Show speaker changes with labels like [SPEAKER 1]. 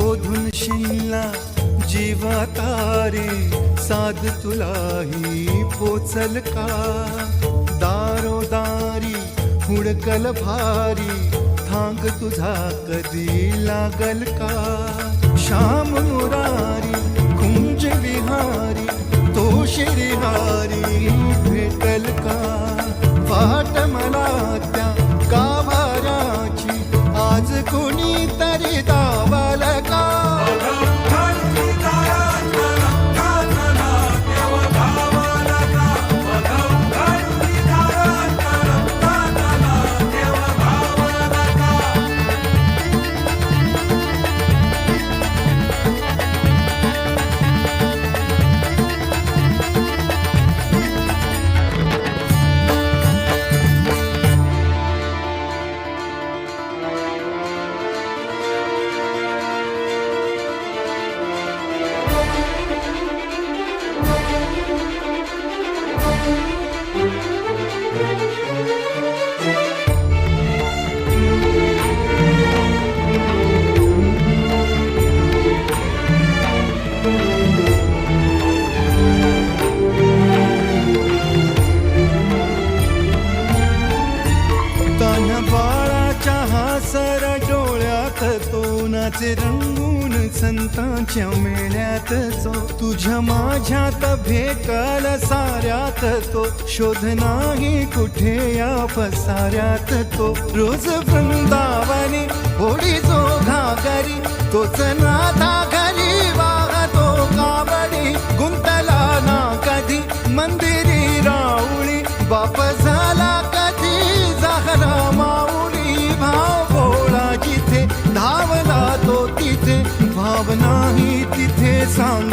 [SPEAKER 1] शोधून शिनला जीवा तारे साध तुलाही पोचल का दारोदारी हुडकल भारी थांग तुझा कधी लागल का श्याम मुरारी कुंज विहारी तो श्रीहारी भेटल का वाट मला त्या गाभाऱ्याची आज कोणी तरी दावाल का सर डोळ्यात तो नाचे रंगून संतांच्या मेळ्यात जो तुझ्या माझ्यात भेकल साऱ्यात तो शोध नाही कुठे या पसाऱ्यात तो रोज वृंदावनी होडी जो घागरी तोच नाथा घरी वाहतो कावडी गुंतला ना कधी मंदिरी राऊळी बाप झाला कधी जाहरा माऊली भाव भोळा जिथे धावला तो तिथे भाव नाही तिथे सांग